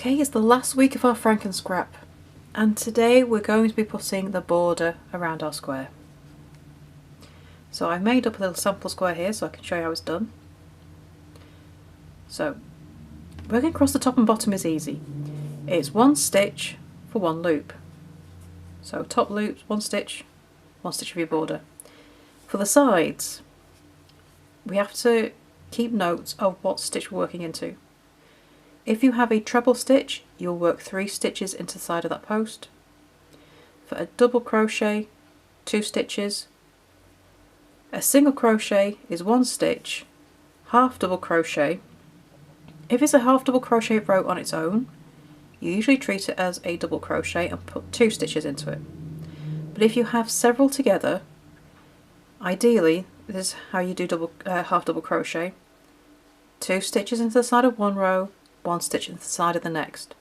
Okay, it's the last week of our FrankenScrap, and today we're going to be putting the border around our square. So I've made up a little sample square here so I can show you how it's done. So working across the top and bottom is easy. It's one stitch for one loop. So top loop, one stitch of your border. For the sides, we have to keep notes of what stitch we're working into. If you have a treble stitch, you'll work 3 stitches into the side of that post. For a double crochet, 2 stitches. A single crochet is 1 stitch, half double crochet. If it's a half double crochet row on its own, you usually treat it as a double crochet and put 2 stitches into it. But if you have several together, ideally, this is how you do half double crochet. 2 stitches into the side of one row, 1 stitch into the side of the next.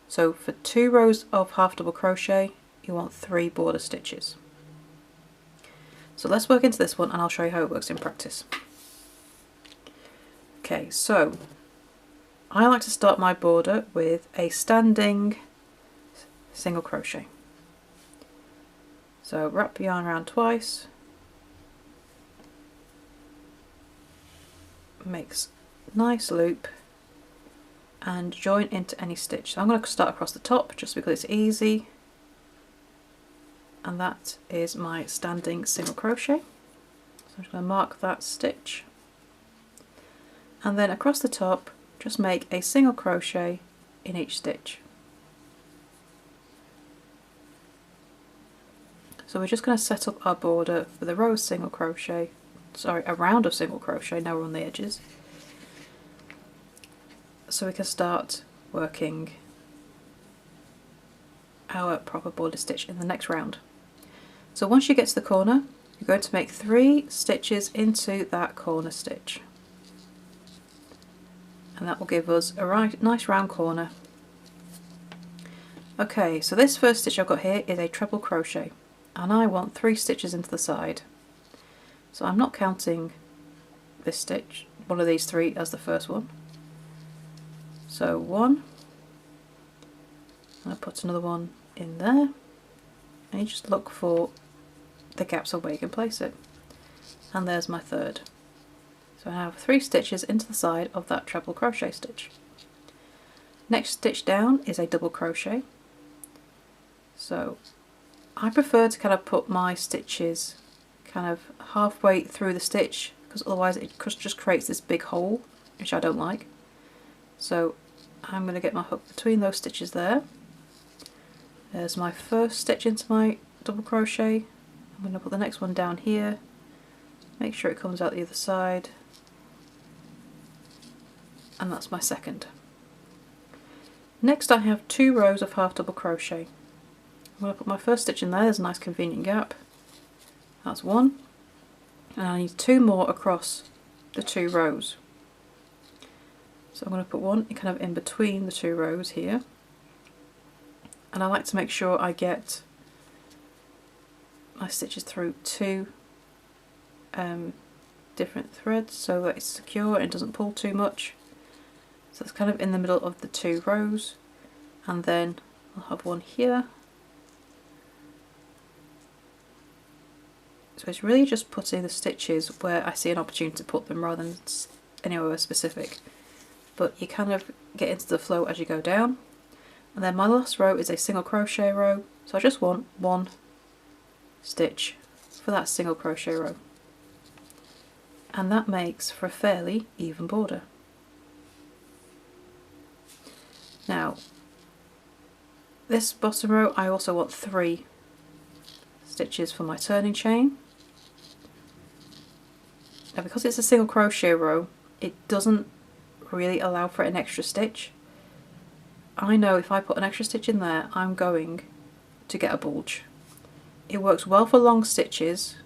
So for 2 rows of half double crochet, you want 3 border stitches. So let's work into this one and I'll show you how it works in practice. Okay, so I like to start my border with a standing single crochet. So wrap your yarn around twice, makes a nice loop, and join into any stitch. So I'm going to start across the top just because it's easy, and that is my standing single crochet. So I'm just going to mark that stitch, and then across the top just make a single crochet in each stitch. So we're just going to set up our border with a row of single crochet, a round of single crochet, now we're on the edges, so we can start working our proper border stitch in the next round. So once you get to the corner, you're going to make 3 stitches into that corner stitch, and that will give us a nice round corner. Okay, so this first stitch I've got here is a treble crochet, and I want 3 stitches into the side. So I'm not counting this stitch, one of these 3 as the first one. So 1, and I put another one in there, and you just look for the gaps of where you can place it. And there's my third. So I have 3 stitches into the side of that treble crochet stitch. Next stitch down is a double crochet. So I prefer to kind of put my stitches kind of halfway through the stitch, because otherwise it just creates this big hole, which I don't like. So I'm going to get my hook between those stitches there. There's my first stitch into my double crochet. I'm going to put the next one down here, make sure it comes out the other side, and that's my second. Next I have 2 rows of half double crochet. I'm going to put my first stitch in there, there's a nice convenient gap. That's 1, and I need 2 more across the 2 rows. So I'm going to put 1 kind of in between the 2 rows here, and I like to make sure I get my stitches through 2 different threads so that it's secure and it doesn't pull too much. So it's kind of in the middle of the 2 rows, and then I'll have 1 here. So it's really just putting the stitches where I see an opportunity to put them rather than anywhere specific. But you kind of get into the flow as you go down. And then my last row is a single crochet row, so I just want 1 stitch for that single crochet row. And that makes for a fairly even border. Now, this bottom row I also want 3 stitches for my turning chain. Now because it's a single crochet row, it doesn't really allow for an extra stitch. I know if I put an extra stitch in there, I'm going to get a bulge. It works well for long stitches,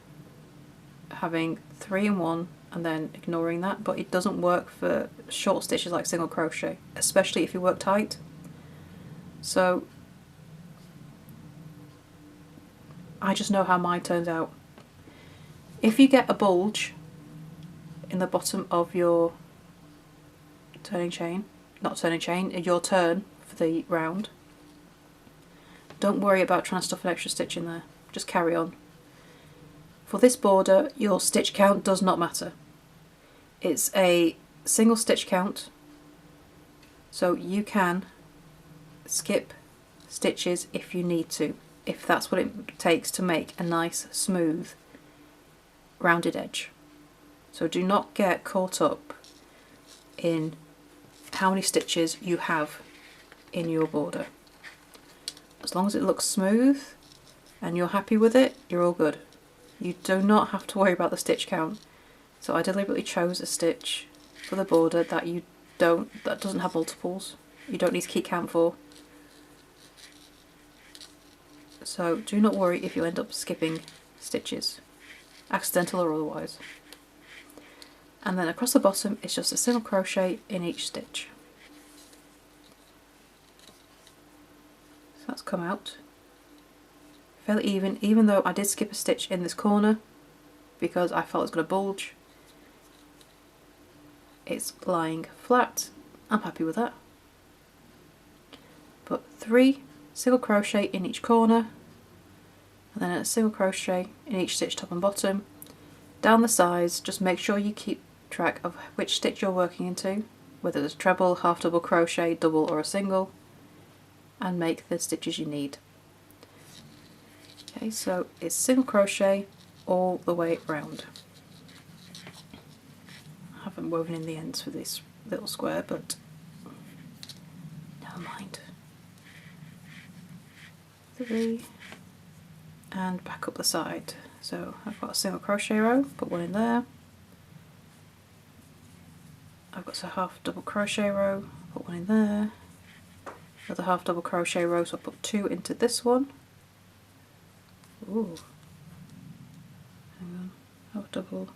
having 3 in 1 and then ignoring that, but it doesn't work for short stitches like single crochet, especially if you work tight. So I just know how mine turns out. If you get a bulge in the bottom of your turning chain, not turning chain, your turn for the round. Don't worry about trying to stuff an extra stitch in there, just carry on. For this border, your stitch count does not matter. It's a single stitch count, so you can skip stitches if you need to, if that's what it takes to make a nice, smooth, rounded edge. So do not get caught up in how many stitches you have in your border. As long as it looks smooth and you're happy with it, you're all good. You do not have to worry about the stitch count. So I deliberately chose a stitch for the border that doesn't have multiples. You don't need to keep count for. So do not worry if you end up skipping stitches, accidental or otherwise. And then across the bottom it's just a single crochet in each stitch. So that's come out fairly even though I did skip a stitch in this corner because I felt it was going to bulge. It's lying flat. I'm happy with that. Put 3 single crochet in each corner and then a single crochet in each stitch top and bottom. Down the sides, just make sure you keep track of which stitch you're working into, whether it's treble, half double crochet, double or a single, and make the stitches you need. Okay, so it's single crochet all the way round. I haven't woven in the ends for this little square, but never mind. 3 and back up the side. So I've got a single crochet row, put one in there. I've got a half double crochet row, put one in there. Another half double crochet row, so I'll put 2 into this one. Ooh. Hang on, half double.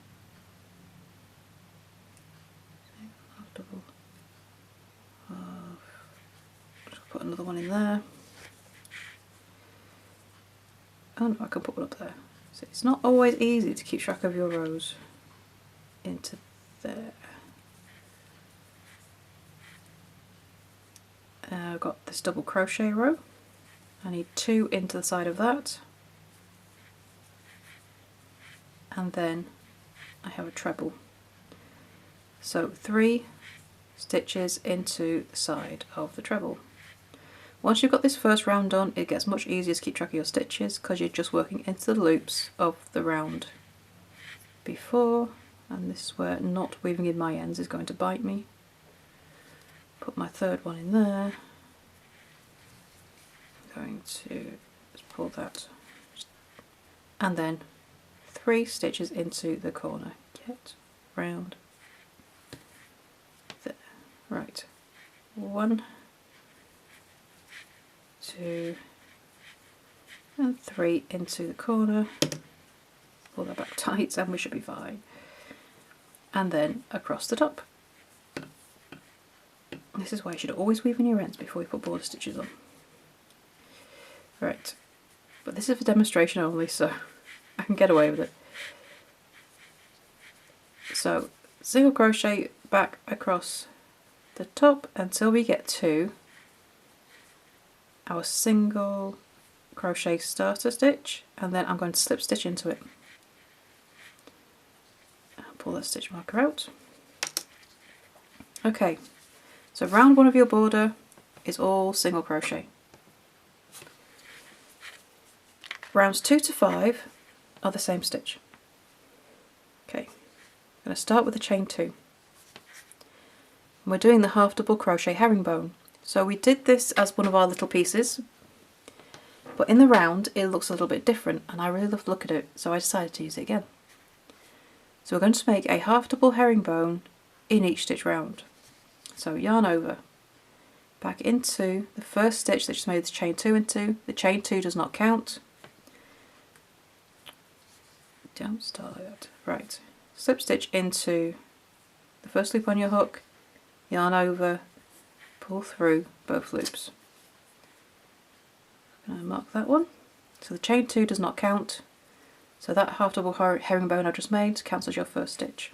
Half double. Just put another one in there. Oh no, I can put one up there. So it's not always easy to keep track of your rows into there. I've got this double crochet row. I need 2 into the side of that. And then I have a treble. So 3 stitches into the side of the treble. Once you've got this first round done, it gets much easier to keep track of your stitches because you're just working into the loops of the round before, and this is where not weaving in my ends is going to bite me. Put my third one in there. I'm going to just pull that, and then 3 stitches into the corner. Get round there. Right, 1, 2 and 3 into the corner. Pull that back tight and we should be fine. And then across the top. This is why you should always weave in your ends before you put border stitches on. Right, but this is for demonstration only, so I can get away with it. So single crochet back across the top until we get to our single crochet starter stitch, and then I'm going to slip stitch into it. Pull that stitch marker out. Okay, so round 1 of your border is all single crochet. Rounds 2 to 5 are the same stitch. Okay, I'm going to start with a chain 2. And we're doing the half double crochet herringbone. So we did this as one of our little pieces, but in the round it looks a little bit different and I really love to look at it, so I decided to use it again. So we're going to make a half double herringbone in each stitch round. So yarn over, back into the first stitch that just made the chain 2 into. The chain 2 does not count. Don't start like that. Right, slip stitch into the first loop on your hook, yarn over, pull through both loops. I'm going to mark that one. So the chain 2 does not count, so that half double herringbone I just made counts as your first stitch.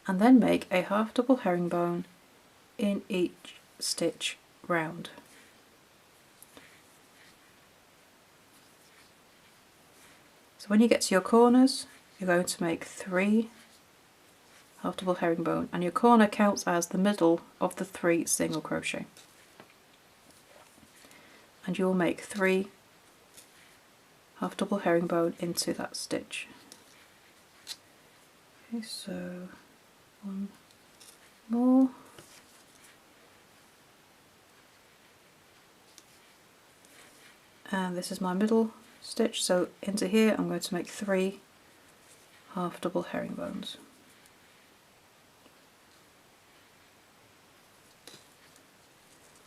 And then make a half double herringbone in each stitch round. So when you get to your corners, you're going to make 3 half double herringbone, and your corner counts as the middle of the 3 single crochet, and you will make 3 half double herringbone into that stitch. Okay, so 1 more, and this is my middle stitch, so into here I'm going to make 3 half double herringbones.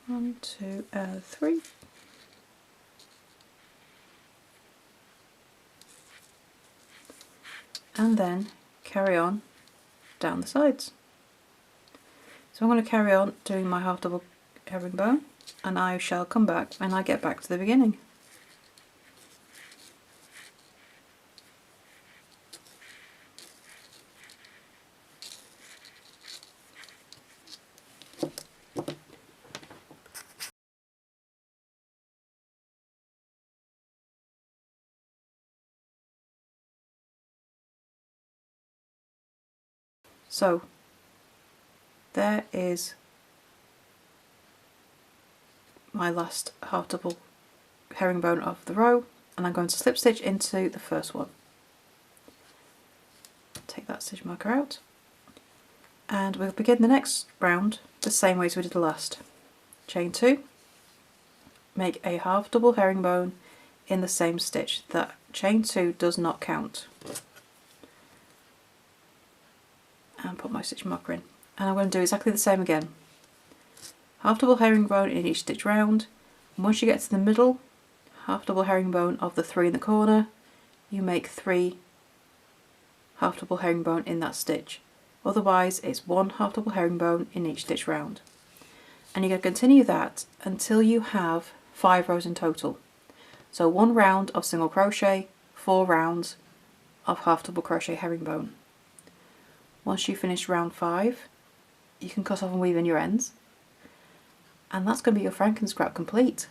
One, two, and 3. And then carry on down the sides. So I'm going to carry on doing my half double herringbone, and I shall come back when I get back to the beginning. So there is my last half double herringbone of the row, and I'm going to slip stitch into the first one. Take that stitch marker out, and we'll begin the next round the same way as we did the last. Chain 2, make a half double herringbone in the same stitch. That chain 2 does not count. And put my stitch marker in, and I'm going to do exactly the same again. Half double herringbone in each stitch round, and once you get to the middle half double herringbone of the 3 in the corner, you make 3 half double herringbone in that stitch. Otherwise it's 1 half double herringbone in each stitch round, and you're going to continue that until you have 5 rows in total. So 1 round of single crochet, 4 rounds of half double crochet herringbone. Once you finish round 5, you can cut off and weave in your ends, and that's going to be your FrankenScrap complete.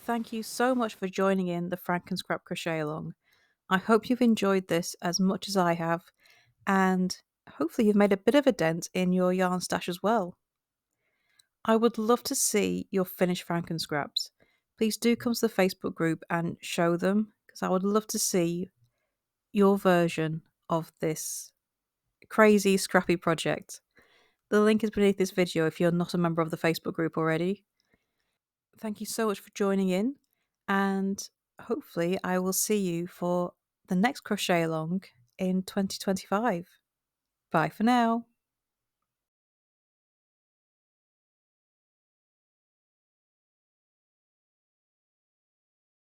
Thank you so much for joining in the FrankenScrap Crochet Along. I hope you've enjoyed this as much as I have, and hopefully you've made a bit of a dent in your yarn stash as well. I would love to see your finished FrankenScraps. Please do come to the Facebook group and show them, because I would love to see your version of this crazy scrappy project. The link is beneath this video if you're not a member of the Facebook group already. Thank you so much for joining in, and hopefully I will see you for the next crochet along in 2025. Bye for now.